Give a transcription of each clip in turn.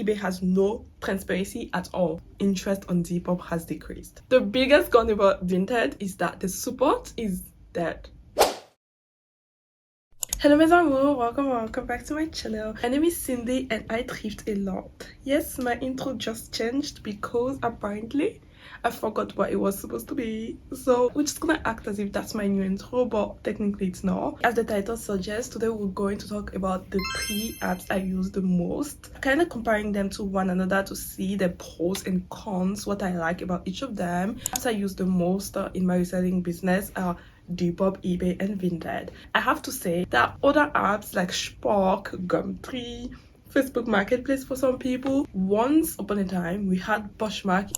eBay has no transparency at all. Interest on Depop has decreased. The biggest con about Vinted is that the support is dead. Hello mes amours, welcome back to my channel. My name is Cindy and I thrift a lot. Yes, my intro just changed because apparently I forgot what it was supposed to be, so we're just gonna act as if that's my new intro, but technically it's not. As the title suggests, today we're going to talk about the 3 apps I use the most, kind of comparing them to one another to see the pros and cons, what I like about each of them. Apps I use the most in my reselling business are Depop, eBay and Vinted. I have to say that other apps like Spark, Gumtree, Facebook Marketplace for some people. Once upon a time we had Poshmark.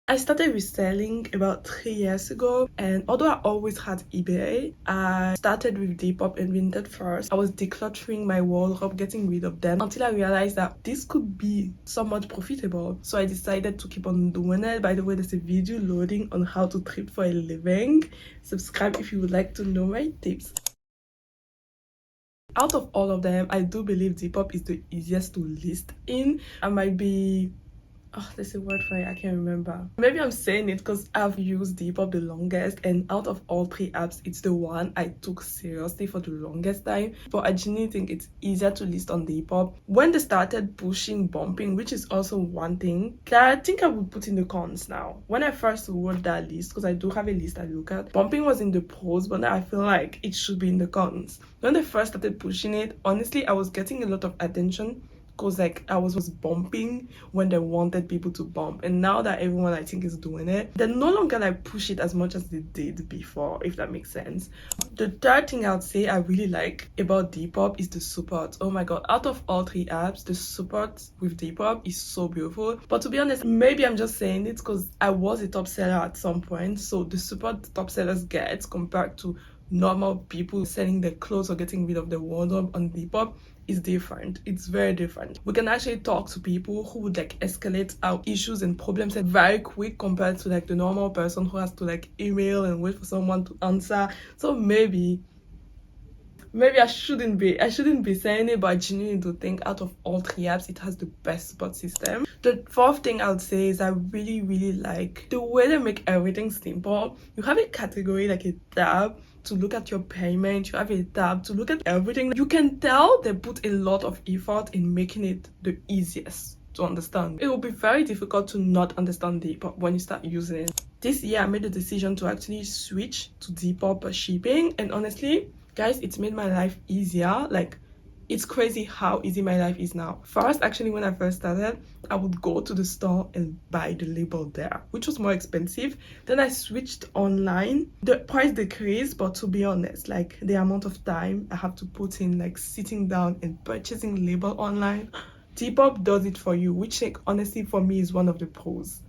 I started reselling about 3 years ago, and although I always had eBay, I started with Depop and Vinted first. I was decluttering my wardrobe, getting rid of them, until I realized that this could be somewhat profitable. So I decided to keep on doing it. By the way, there's a video loading on how to thrift for a living. Subscribe if you would like to know my tips. Out of all of them, I do believe Depop is the easiest to list in. I might be... oh, there's a word for it, I can't remember. Maybe I'm saying it because I've used Depop the longest, and out of all 3 apps, it's the one I took seriously for the longest time. But I genuinely think it's easier to list on Depop. When they started pushing bumping, which is also one thing that I think I would put in the cons now. When I first wrote that list, because I do have a list I look at, bumping was in the pros, but now I feel like it should be in the cons. When they first started pushing it, honestly, I was getting a lot of attention, because like I was bumping when they wanted people to bump, and now that everyone I think is doing it, they no longer like push it as much as they did before, if that makes sense. The third thing I would say I really like about Depop is the support. Oh my god, out of all 3 apps, the support with Depop is so beautiful. But to be honest, maybe I'm just saying it because I was a top seller at some point, so the support the top sellers get compared to normal people selling their clothes or getting rid of their wardrobe on Depop is different. It's very different. We can actually talk to people who would like escalate our issues and problems very quick compared to like the normal person who has to like email and wait for someone to answer. So maybe I shouldn't be saying it, but I genuinely do think out of all 3 apps it has the best support system. The fourth thing I would say is I really like the way they make everything simple. You have a category, like a tab to look at your payment, you have a tab to look at everything. You can tell they put a lot of effort in making it the easiest to understand. It will be very difficult to not understand Depop when you start using it. This year I made the decision to actually switch to Depop shipping, and honestly guys, it's made my life easier. Like, it's crazy how easy my life is now. First, actually, when I first started, I would go to the store and buy the label there, which was more expensive. Then I switched online. The price decreased, but to be honest, like the amount of time I have to put in like sitting down and purchasing label online, Depop does it for you, which like honestly for me is one of the pros.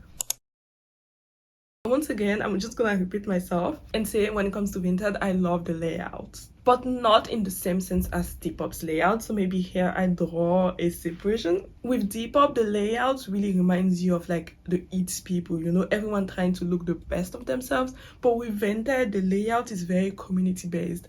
Once again, I'm just gonna repeat myself and say when it comes to Vinted, I love the layout, but not in the same sense as Depop's layout. So maybe here I draw a separation. With Depop, the layout really reminds you of like the Eats people, you know, everyone trying to look the best of themselves. But with Vinted, the layout is very community based.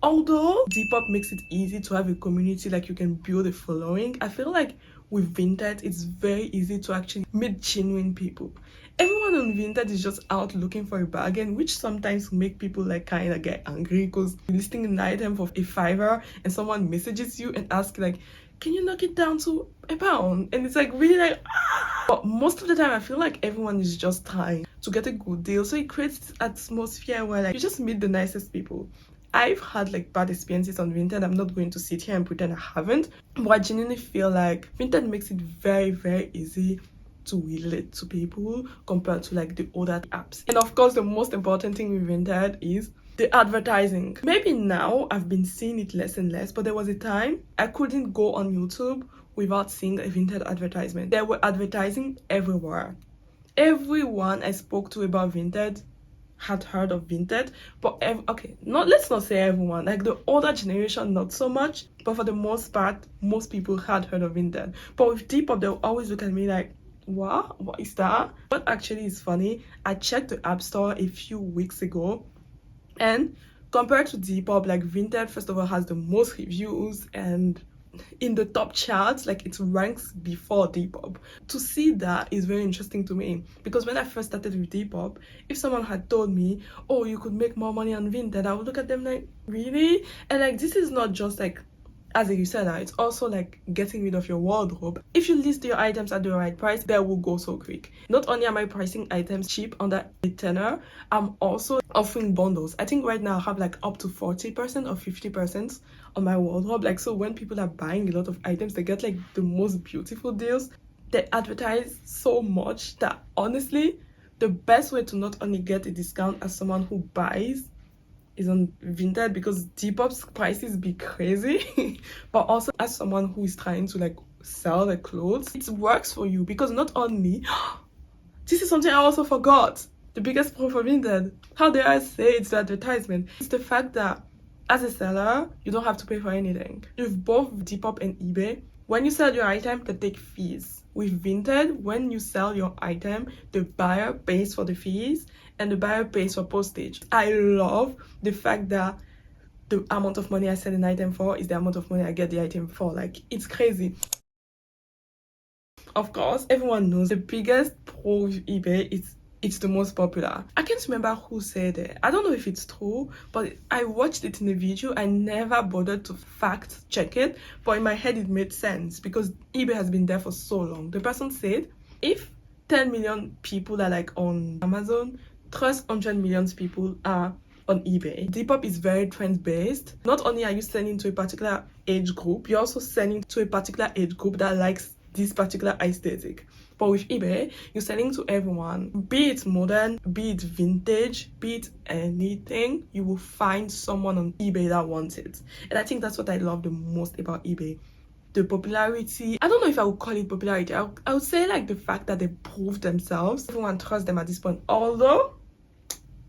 Although Depop makes it easy to have a community, like you can build a following, I feel like with Vinted, it's very easy to actually meet genuine people. Everyone on Vinted is just out looking for a bargain, which sometimes make people like kind of get angry because you're listing an item for a $5 and someone messages you and asks like, can you knock it down to £1? And it's like really like, ah! But most of the time I feel like everyone is just trying to get a good deal, so it creates this atmosphere where like you just meet the nicest people. I've had like bad experiences on Vinted. I'm not going to sit here and pretend I haven't, but I genuinely feel like Vinted makes it very easy to relate to people compared to like the other apps. And of course, the most important thing with Vinted is the advertising. Maybe now I've been seeing it less and less, but there was a time I couldn't go on YouTube without seeing a Vinted advertisement. There were advertising everywhere. Everyone I spoke to about Vinted had heard of Vinted, but let's not say everyone, like the older generation not so much, but for the most part most people had heard of Vinted. But with Depop, they'll always look at me like, what is that? What actually is funny, I checked the app store a few weeks ago, and compared to Depop, like Vinted first of all has the most reviews, and in the top charts, like it ranks before Depop. To see that is very interesting to me, because when I first started with Depop, if someone had told me, oh, you could make more money on Vinted, I would look at them like, really? And like, this is not just like as a reseller, it's also like getting rid of your wardrobe. If you list your items at the right price, they will go so quick. Not only am I pricing items cheap under a tenner, I'm also offering bundles. I think right now I have like up to 40% or 50% on my wardrobe. Like, so when people are buying a lot of items, they get like the most beautiful deals. They advertise so much that honestly, the best way to not only get a discount as someone who buys is on Vinted, because Depop's prices be crazy, but also as someone who is trying to like sell the clothes, it works for you, because not only this is something I also forgot, the biggest proof of Vinted, how dare I say it's the advertisement, it's the fact that as a seller you don't have to pay for anything. With both Depop and eBay, when you sell your item, they take fees. With Vinted, when you sell your item, the buyer pays for the fees and the buyer pays for postage. I love the fact that the amount of money I sell an item for is the amount of money I get the item for. Like, it's crazy. Of course, everyone knows the biggest pro of eBay is it's the most popular. I can't remember who said it. I don't know if it's true, but I watched it in a video. I never bothered to fact check it, but in my head it made sense because eBay has been there for so long. The person said, if 10 million people are like on Amazon, 300 million people are on eBay. Depop is very trend-based. Not only are you selling to a particular age group, you're also selling to a particular age group that likes this particular aesthetic. But with eBay, you're selling to everyone. Be it modern, be it vintage, be it anything, you will find someone on eBay that wants it. And I think that's what I love the most about eBay. The popularity. I don't know if I would call it popularity. I would say like the fact that they prove themselves. Everyone trusts them at this point. Although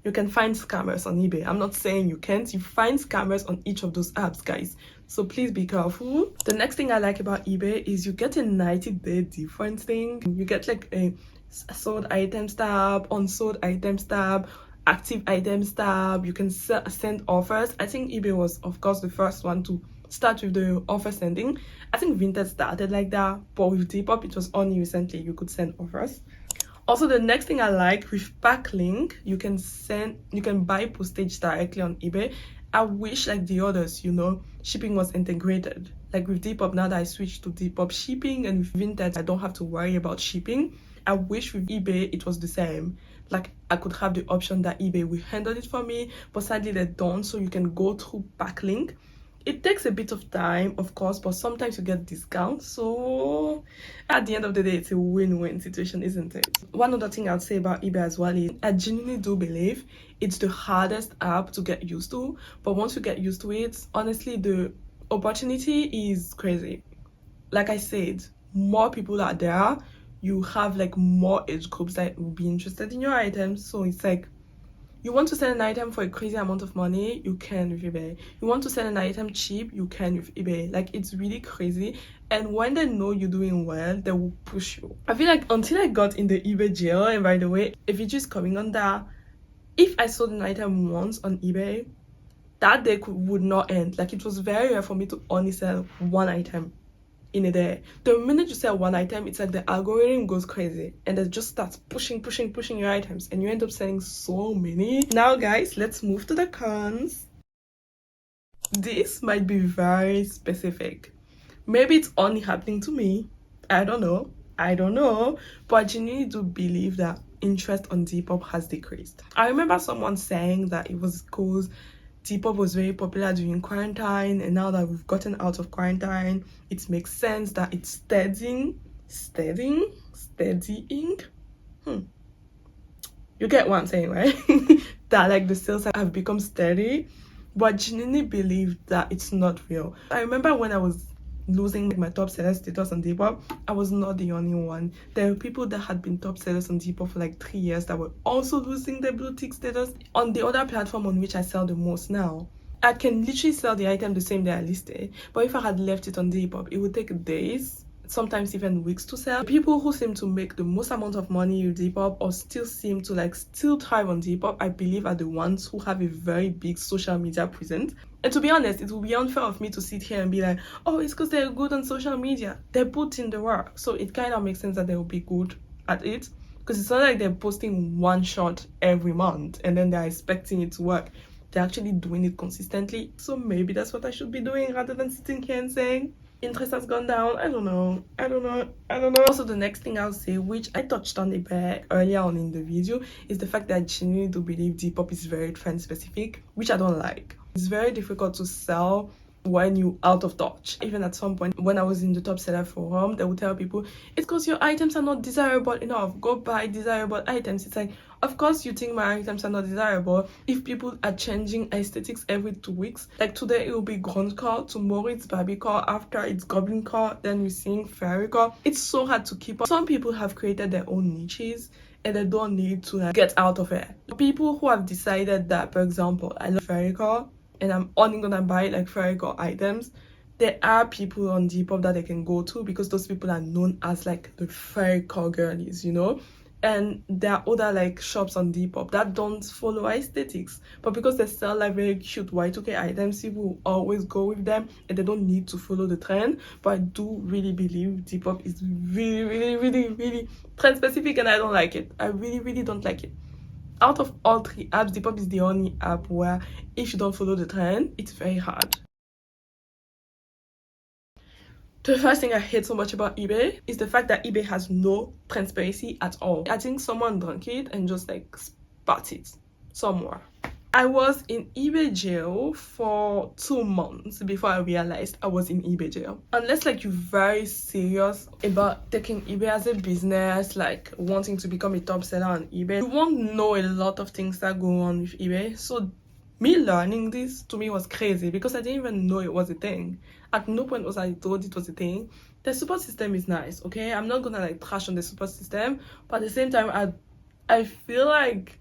you can find scammers on eBay. I'm not saying you can't. You find scammers on each of those apps, guys. So please be careful. The next thing I like about eBay is you get a 90-day difference thing. You get like a sold items tab, unsold items tab, active items tab. You can send offers. I think eBay was, of course, the first one to start with the offer sending. I think Vinted started like that, but with Depop, it was only recently you could send offers. Also, the next thing I like, with backlink, you can buy postage directly on eBay. I wish like the others, you know, shipping was integrated. Like with Depop, now that I switched to Depop shipping, and with Vinted, I don't have to worry about shipping. I wish with eBay it was the same. Like I could have the option that eBay will handle it for me, but sadly they don't, so you can go through backlink. It takes a bit of time, of course, but sometimes you get discounts. So at the end of the day, it's a win-win situation, isn't it? One other thing I'd say about eBay as well is I genuinely do believe it's the hardest app to get used to. But once you get used to it, honestly, the opportunity is crazy. Like I said, more people are there. You have like more age groups that will be interested in your items. So it's like, you want to sell an item for a crazy amount of money, you can with eBay. You want to sell an item cheap, you can with eBay. Like, it's really crazy. And when they know you're doing well, they will push you. I feel like until I got in the eBay jail, and by the way, a video is coming on that, if I sold an item once on eBay, that day would not end. Like, it was very rare for me to only sell one item in a day. The minute you sell one item, it's like the algorithm goes crazy and it just starts pushing your items, and you end up selling so many. Now guys, let's move to the cons. This might be very specific. Maybe it's only happening to me. I don't know, but I genuinely do believe that interest on Depop has decreased. I remember someone saying that it was because Depop was very popular during quarantine, and now that we've gotten out of quarantine, it makes sense that it's steadying. You get what I'm saying, right? That like the sales have become steady, but I genuinely believe that it's not real. I remember when I was losing my top seller status on Depop, I was not the only one. There were people that had been top sellers on Depop for like 3 years that were also losing their blue tick status. On the other platform on which I sell the most now, I can literally sell the item the same day I listed, but if I had left it on Depop, it would take days sometimes even weeks to sell. People who seem to make the most amount of money with Depop or still seem to like still thrive on Depop, I believe are the ones who have a very big social media presence. And to be honest, it will be unfair of me to sit here and be like, oh, it's because they're good on social media. They put in the work, so it kind of makes sense that they will be good at it, because it's not like they're posting one shot every month and then they're expecting it to work. They're actually doing it consistently. So maybe that's what I should be doing rather than sitting here and saying interest has gone down. I don't know. Also, the next thing I'll say, which I touched on a bit earlier on in the video, is the fact that I genuinely do believe Depop is very trend specific, which I don't like. It's very difficult to sell when you out of touch. Even at some point when I was in the top seller forum, they would tell people it's because your items are not desirable enough, go buy desirable items. It's like, of course you think my items are not desirable if people are changing aesthetics every 2 weeks. Like today it will be grunge core, tomorrow it's Barbie core, after it's goblin core, then we're seeing fairy core. It's so hard to keep up. Some people have created their own niches and they don't need to like, get out of it. People who have decided that, for example, I love fairy core and I'm only gonna buy like fairy core items, there are people on Depop that they can go to because those people are known as like the fairy core girlies, you know. And there are other like shops on Depop that don't follow aesthetics, but because they sell like very cute Y2K items, people will always go with them and they don't need to follow the trend. But I do really believe Depop is really trend specific, and I don't like it. I really don't like it. Out of all 3 apps, Depop is the only app where if you don't follow the trend, it's very hard. The first thing I hate so much about eBay is the fact that eBay has no transparency at all. I think someone drank it and just like spat it somewhere. I was in eBay jail for 2 months before I realized I was in eBay jail. Unless like you're very serious about taking eBay as a business, like wanting to become a top seller on eBay, you won't know a lot of things that go on with eBay. So me learning this to me was crazy because I didn't even know it was a thing. At no point was I told it was a thing. The support system is nice, okay? I'm not gonna like trash on the support system, but at the same time I feel like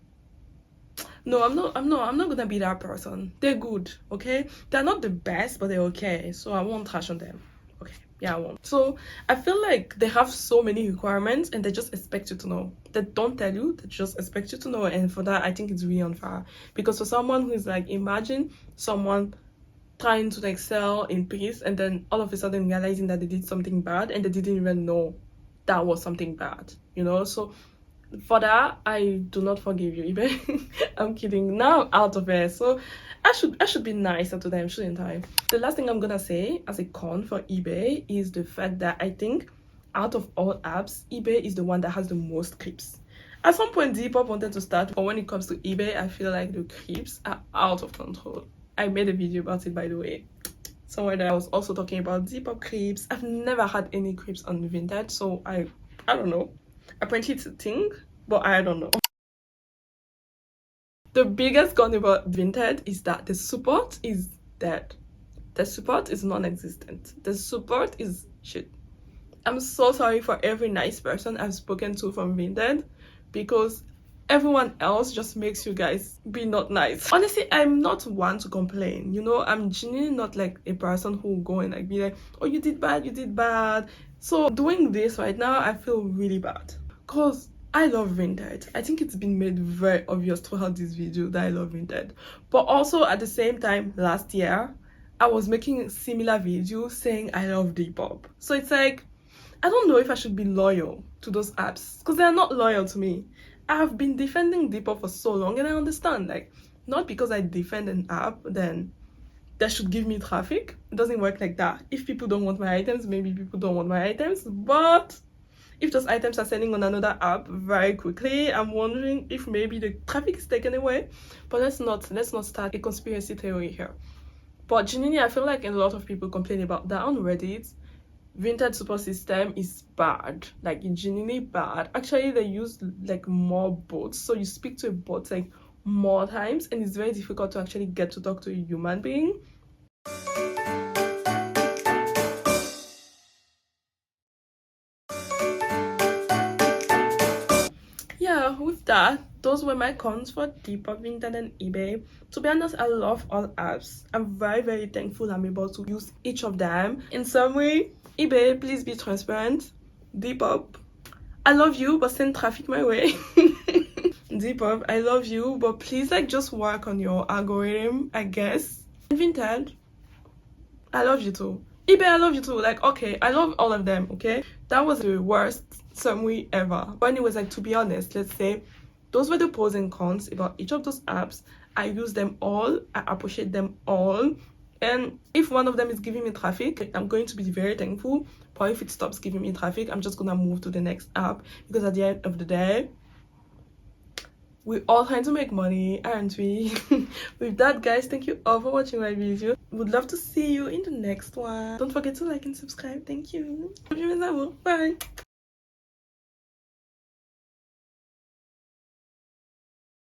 no, I'm not gonna be that person. They're good, okay? They're not the best, but they're okay. So I won't trash on them. Okay, yeah, I won't. So I feel like they have so many requirements and they just expect you to know. They don't tell you, they just expect you to know. And for that, I think it's really unfair. Because for someone who is like, imagine someone trying to like sell in peace and then all of a sudden realizing that they did something bad and they didn't even know that was something bad, you know? So for that, I do not forgive you, eBay. I'm kidding. Now I'm out of it, so I should be nicer to them, shouldn't I? The last thing I'm gonna say as a con for eBay is the fact that I think out of all apps, eBay is the one that has the most creeps. At some point, Depop wanted to start, but when it comes to eBay, I feel like the creeps are out of control. I made a video about it, by the way. Somewhere there I was also talking about Depop creeps. I've never had any creeps on Vinted, so I don't know. Apparently it's a thing, but I don't know. The biggest con about Vinted is that the support is dead. The support is non-existent. The support is shit. I'm so sorry for every nice person I've spoken to from Vinted, because everyone else just makes you guys be not nice. Honestly, I'm not one to complain, you know. I'm genuinely not like a person who will go and like be like, oh, you did bad. So doing this right now, I feel really bad because I love Vinted. I think it's been made very obvious throughout this video that I love Vinted. But also at the same time, last year I was making a similar video saying I love Depop. So it's like, I don't know if I should be loyal to those apps because they are not loyal to me. I have been defending Depop for so long, and I understand, like, not because I defend an app, then they should give me traffic. It doesn't work like that. If people don't want my items, maybe people don't want my items, but if those items are selling on another app very quickly, I'm wondering if maybe the traffic is taken away. But let's not start a conspiracy theory here. But genuinely, I feel like a lot of people complain about that on Reddit. Vinted support system is bad, like genuinely bad. Actually, they use like more bots, so you speak to a bot like more times, and it's very difficult to actually get to talk to a human being. Yeah, with that, those were my cons for Depop, Vinted, and eBay. To be honest, I love all apps. I'm very thankful I'm able to use each of them in some way. eBay, please be transparent. Depop, I love you, but send traffic my way. Depop, I love you, but please like just work on your algorithm, I guess. Vinted, I love you too. eBay, I love you too. Like, okay, I love all of them, okay? That was the worst summary ever. But anyways, like, to be honest, let's say those were the pros and cons about each of those apps. I use them all. I appreciate them all. And if one of them is giving me traffic, I'm going to be very thankful. But if it stops giving me traffic, I'm just gonna move to the next app, because at the end of the day, we're all trying to make money, aren't we? With that, guys, thank you all for watching my video. Would love to see you in the next one. Don't forget to like and subscribe. Thank you. Bye.